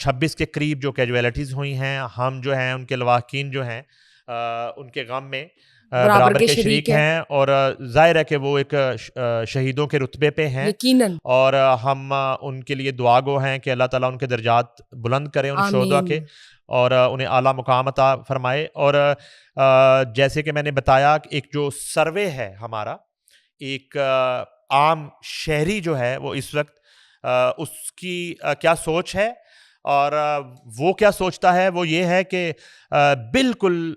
26 کے قریب جو کیجویلٹیز ہوئی ہیں، ہم جو ہیں ان کے لواحقین جو ہیں ان کے غم میں برابر کے شریک ہیں، اور ظاہر ہے کہ وہ ایک شہیدوں کے رتبے پہ ہیں یقیناً، اور ہم ان کے لیے دعا گو ہیں کہ اللہ تعالیٰ ان کے درجات بلند کرے ان شہداء کے، اور انہیں اعلیٰ مقام عطا فرمائے. اور جیسے کہ میں نے بتایا کہ ایک جو سروے ہے ہمارا، ایک عام شہری جو ہے وہ اس وقت اس کی کیا سوچ ہے، اور وہ کیا سوچتا ہے، وہ یہ ہے کہ بالکل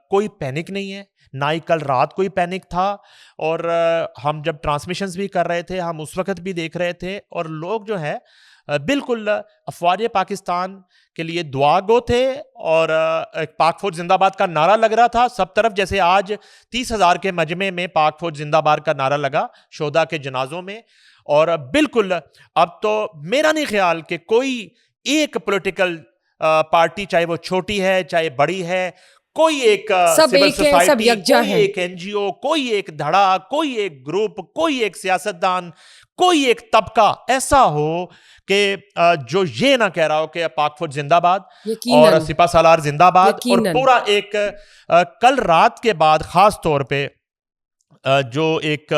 کوئی پینک نہیں ہے، نہ ہی کل رات کوئی پینک تھا. اور ہم جب ٹرانسمیشنز بھی کر رہے تھے، ہم اس وقت بھی دیکھ رہے تھے، اور لوگ جو ہے بالکل افواج پاکستان کے لیے دعا گو تھے، اور پاک فوج زندہ باد کا نعرہ لگ رہا تھا سب طرف، جیسے آج 30,000 کے مجمع میں پاک فوج زندہ باد کا نعرہ لگا شہداء کے جنازوں میں. اور بالکل اب تو میرا نہیں خیال کہ کوئی ایک پولیٹیکل پارٹی، چاہے وہ چھوٹی ہے چاہے بڑی ہے، کوئی ایک سول سوسائٹی، کوئی ایک این جی او، کوئی ایک دھڑا، کوئی ایک گروپ، کوئی ایک سیاستدان، کوئی ایک طبقہ ایسا ہو کہ جو یہ نہ کہہ رہا ہو کہ پاک فوج زندہ باد اور سپہ سالار زندہ باد. اور پورا ایک کل رات کے بعد خاص طور پہ جو ایک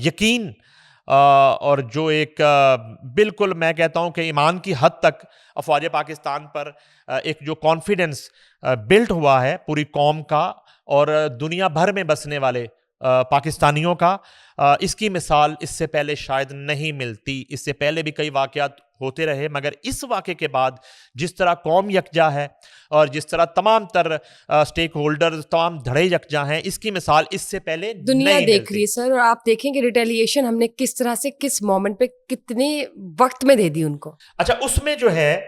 یقین اور جو ایک بالکل میں کہتا ہوں کہ ایمان کی حد تک افواج پاکستان پر ایک جو کانفیڈنس بلٹ ہوا ہے پوری قوم کا اور دنیا بھر میں بسنے والے پاکستانیوں کا، اس کی مثال اس سے پہلے شاید نہیں ملتی. اس سے پہلے بھی کئی واقعات ہوتے رہے، مگر اس واقعے کے بعد جس طرح قوم یکجا ہے اور جس طرح تمام تر سٹیک ہولڈرز، تمام دھڑے یکجا ہیں، اس کی مثال اس سے پہلے دنیا دیکھ رہی ہے سر. اور آپ دیکھیں کہ ریٹیلیشن ہم نے کس طرح سے کس مومنٹ پہ کتنے وقت میں دے دی ان کو. اچھا، اس میں جو ہے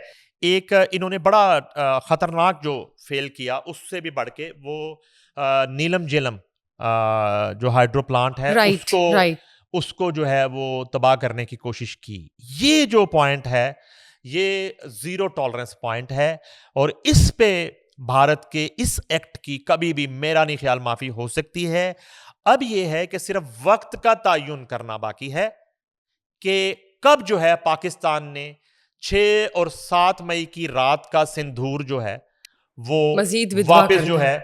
ایک انہوں نے بڑا خطرناک جو فیل کیا، اس سے بھی بڑھ کے وہ نیلم جیلم جو ہائیڈرو پلانٹ ہے اس کو جو ہے وہ تباہ کرنے کی کوشش کی. یہ جو پوائنٹ ہے یہ زیرو ٹالرنس پوائنٹ ہے، اور اس پہ بھارت کے اس ایکٹ کی کبھی بھی میرا نہیں خیال معافی ہو سکتی ہے. اب یہ ہے کہ صرف وقت کا تعین کرنا باقی ہے کہ کب جو ہے پاکستان نے 6 اور 7 مئی کی رات کا سندھور جو ہے وہ واپس جو ہے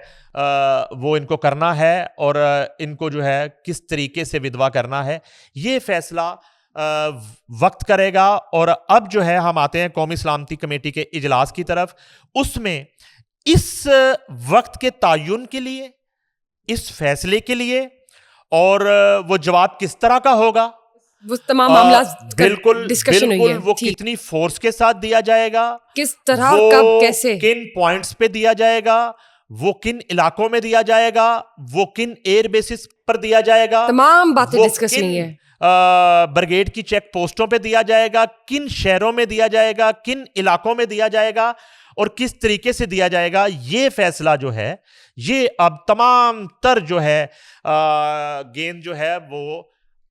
وہ ان کو کرنا ہے، اور ان کو جو ہے کس طریقے سے ودوا کرنا ہے یہ فیصلہ وقت کرے گا. اور اب جو ہے ہم آتے ہیں قومی سلامتی کمیٹی کے اجلاس کی طرف. اس میں اس وقت کے تعین کے لیے، اس فیصلے کے لیے، اور وہ جواب کس طرح کا ہوگا، وہ تمام معاملات بالکل وہ کتنی فورس کے ساتھ دیا جائے گا، کس طرح، کب، کیسے، کن پوائنٹس پہ دیا جائے گا، وہ کن علاقوں میں دیا جائے گا، وہ کن ایئر بیسز پر دیا جائے گا، تمام باتیں ڈسکس نہیں ہے. برگیڈ کی چیک پوسٹوں پہ دیا جائے گا، کن شہروں میں دیا جائے گا، کن علاقوں میں دیا جائے گا، اور کس طریقے سے دیا جائے گا. یہ فیصلہ جو ہے یہ اب تمام تر جو ہے گیند جو ہے وہ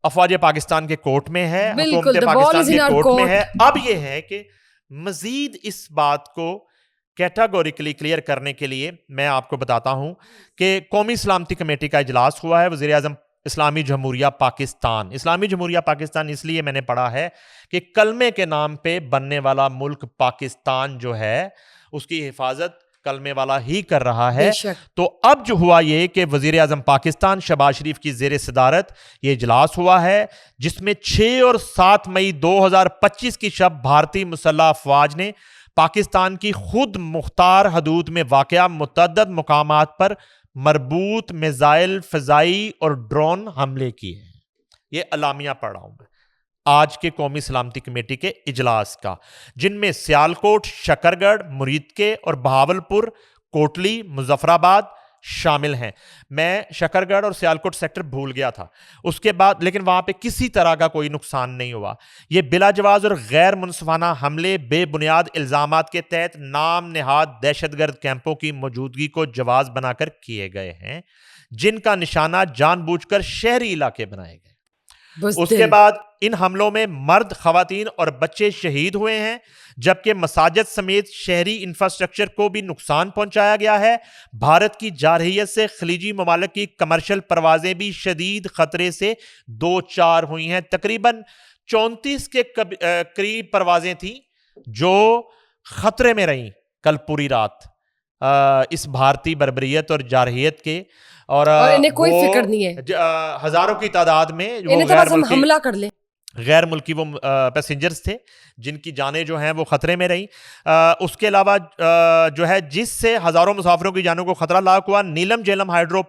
افواج پاکستان کے کورٹ میں ہے، حکومت پاکستان کے کورٹ میں ہے. اب یہ ہے کہ مزید اس بات کو کیٹاگوریکلی کلیئر کرنے کے لیے میں آپ کو بتاتا ہوں کہ قومی سلامتی کمیٹی کا اجلاس ہوا ہے. وزیر اعظم اسلامی جمہوریہ پاکستان، اسلامی جمہوریہ پاکستان اس لیے میں نے پڑھا ہے کہ کلمے کے نام پہ بننے والا ملک پاکستان جو ہے اس کی حفاظت کلمے والا ہی کر رہا ہے. تو اب جو ہوا یہ کہ وزیر اعظم پاکستان شہباز شریف کی زیر صدارت یہ اجلاس ہوا ہے، جس میں 6 اور 7 مئی 2025 کی شب بھارتی مسلح افواج نے پاکستان کی خود مختار حدود میں واقع متعدد مقامات پر مربوط میزائل، فضائی اور ڈرون حملے کیے ہیں. یہ اعلامیہ پڑھ رہا ہوں میں آج کے قومی سلامتی کمیٹی کے اجلاس کا، جن میں سیالکوٹ، شکرگڑھ، مریدکے اور بہاولپور، کوٹلی، مظفر آباد شامل ہیں. میں شکرگڑھ اور سیالکوٹ سیکٹر بھول گیا تھا اس کے بعد، لیکن وہاں پہ کسی طرح کا کوئی نقصان نہیں ہوا. یہ بلا جواز اور غیر منصفانہ حملے بے بنیاد الزامات کے تحت نام نہاد دہشت گرد کیمپوں کی موجودگی کو جواز بنا کر کیے گئے ہیں، جن کا نشانہ جان بوجھ کر شہری علاقے بنائے گئے. اس کے بعد ان حملوں میں مرد، خواتین اور بچے شہید ہوئے ہیں، جبکہ مساجد سمیت شہری انفراسٹرکچر کو بھی نقصان پہنچایا گیا ہے. بھارت کی جارحیت سے خلیجی ممالک کی کمرشل پروازیں بھی شدید خطرے سے دوچار ہوئی ہیں. تقریباً 34 کے قریب پروازیں تھیں جو خطرے میں رہیں کل پوری رات اس بھارتی بربریت اور جارحیت کے, اور انہیں کوئی فکر نہیں ہے, ہزاروں کی تعداد میں وہ انہیں تو بس ہم حملہ کر لیں. غیر ملکی وہ پیسنجرز تھے جن کی جانیں جو ہیں وہ خطرے میں رہیں. اس کے علاوہ جو ہے جس سے ہزاروں مسافروں کی جانوں کو خطرہ لاحق ہوا, نیلم جیلم ہائیڈرو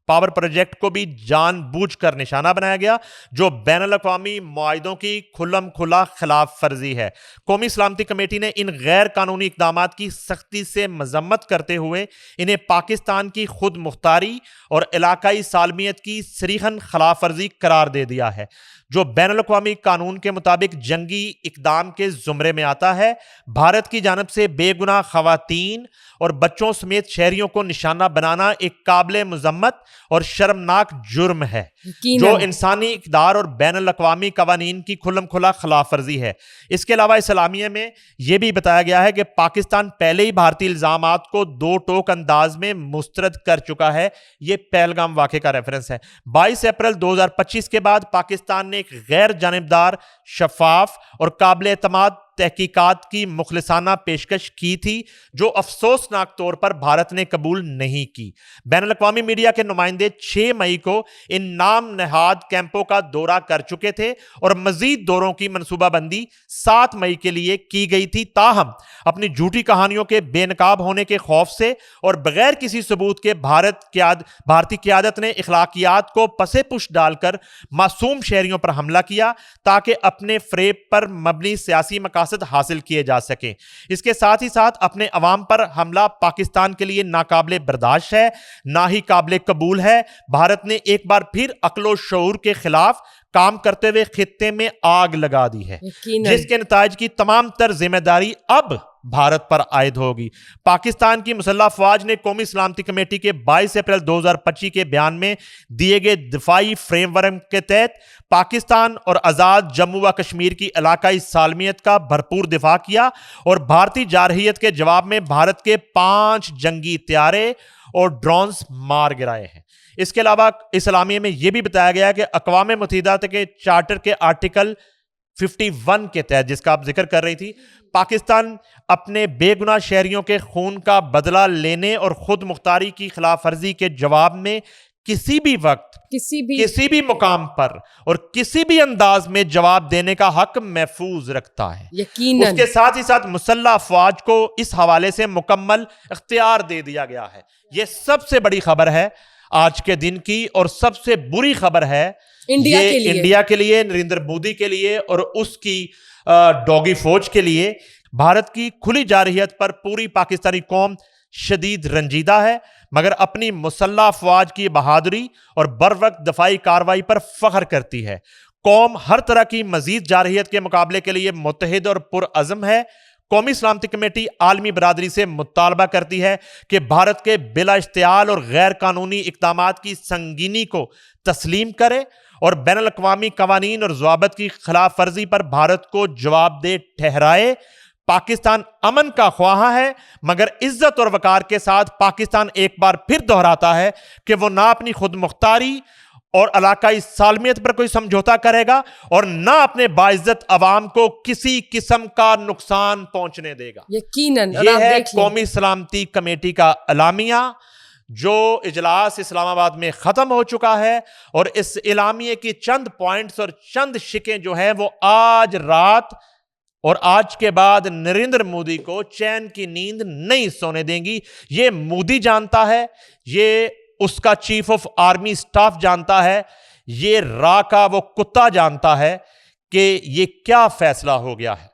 پاور پروجیکٹ کو بھی جان بوجھ کر نشانہ بنایا گیا, جو بین الاقوامی معاہدوں کی کھلم کھلا خلاف ورزی ہے. قومی سلامتی کمیٹی نے ان غیر قانونی اقدامات کی سختی سے مذمت کرتے ہوئے انہیں پاکستان کی خود مختاری اور علاقائی سالمیت کی صریحاً خلاف ورزی قرار دے دیا ہے, جو بین الاقوامی قانون کے مطابق جنگی اقدام کے زمرے میں آتا ہے. بھارت کی جانب سے بے گناہ خواتین اور بچوں سمیت شہریوں کو نشانہ بنانا ایک قابل مذمت اور شرمناک جرم ہے, جو انسانی اقدار اور بین الاقوامی قوانین کی کھلم کھلا خلاف ورزی ہے. اس کے علاوہ اسلامیہ میں یہ بھی بتایا گیا ہے کہ پاکستان پہلے ہی بھارتی الزامات کو دو ٹوک انداز میں مسترد کر چکا ہے. یہ پہلگام واقعے کا ریفرنس ہے. 22 اپریل 2025 کے بعد پاکستان نے ایک غیر جانبدار, شفاف اور قابل اعتماد تحقیقات کی مخلصانہ پیشکش کی تھی, جو افسوسناک طور پر بھارت نے قبول نہیں کی. بین الاقوامی میڈیا کے نمائندے 6 مئی کو ان نام نہاد کیمپوں کا دورہ کر چکے تھے اور مزید دوروں کی منصوبہ بندی 7 مئی کے لیے کی گئی تھی. تاہم اپنی جھوٹی کہانیوں کے بے نقاب ہونے کے خوف سے اور بغیر کسی ثبوت کے بھارتی قیادت نے اخلاقیات کو پسے پش ڈال کر معصوم شہریوں پر حملہ کیا تاکہ اپنے فریب پر مبنی سیاسی مقاصد حاصل کیے جا سکیں. اس کے ساتھ ہی ساتھ اپنے عوام پر حملہ پاکستان کے لیے ناقابل برداشت ہے, نہ ہی قابل قبول ہے. بھارت نے ایک بار پھر عقل و شعور کے خلاف کام کرتے ہوئے خطے میں آگ لگا دی ہے, جس کے نتائج کی تمام تر ذمہ داری اب بھارت پر عائد ہوگی. پاکستان کی مسلح افواج نے قومی سلامتی کمیٹی کے 22 اپریل 2025 کے بیان میں دیے گئے دفاعی فریم ورک کے تحت پاکستان اور آزاد جموں و کشمیر کی علاقائی سالمیت کا بھرپور دفاع کیا اور بھارتی جارحیت کے جواب میں بھارت کے 5 جنگی طیارے اور ڈرونز مار گرائے ہیں. اس کے علاوہ اسلامیہ میں یہ بھی بتایا گیا کہ اقوام متحدہ کے چارٹر کے آرٹیکل 51 کے تحت, جس کا آپ ذکر کر رہی تھی, پاکستان اپنے بے گناہ شہریوں کے خون کا بدلہ لینے اور خود مختاری کی خلاف ورزی کے جواب میں کسی بھی وقت, کسی بھی مقام پر اور کسی بھی انداز میں جواب دینے کا حق محفوظ رکھتا ہے. یقیناً اس کے ساتھ ہی ساتھ مسلح افواج کو اس حوالے سے مکمل اختیار دے دیا گیا ہے. یہ سب سے بڑی خبر ہے آج کے دن کی, اور سب سے بری خبر ہے انڈیا کے لیے, نریندر مودی کے لیے اور اس کی ڈوگی فوج کے لیے. بھارت کی کھلی جارحیت پر پوری پاکستانی قوم شدید رنجیدہ ہے, مگر اپنی مسلح افواج کی بہادری اور بر وقت دفاعی کارروائی پر فخر کرتی ہے. قوم ہر طرح کی مزید جارحیت کے مقابلے کے لیے متحد اور پرعزم ہے. قومی سلامتی کمیٹی عالمی برادری سے مطالبہ کرتی ہے کہ بھارت کے بلا اشتعال اور غیر قانونی اقدامات کی سنگینی کو تسلیم کرے اور بین الاقوامی قوانین اور ضوابط کی خلاف ورزی پر بھارت کو جواب دہ ٹھہرائے. پاکستان امن کا خواہاں ہے, مگر عزت اور وقار کے ساتھ پاکستان ایک بار پھر دہراتا ہے کہ وہ نہ اپنی خود مختاری اور علاقائی سالمیت پر کوئی سمجھوتا کرے گا اور نہ اپنے باعزت عوام کو کسی قسم کا نقصان پہنچنے دے گا. یقیناً یہ ہے قومی سلامتی کمیٹی کا اعلامیہ, جو اجلاس اسلام آباد میں ختم ہو چکا ہے, اور اس اعلامیے کی چند پوائنٹس اور چند شکیں جو ہیں وہ آج رات اور آج کے بعد نریندر مودی کو چین کی نیند نہیں سونے دیں گی. یہ مودی جانتا ہے, یہ اس کا چیف آف آرمی سٹاف جانتا ہے, یہ را کا وہ کتا جانتا ہے کہ یہ کیا فیصلہ ہو گیا ہے.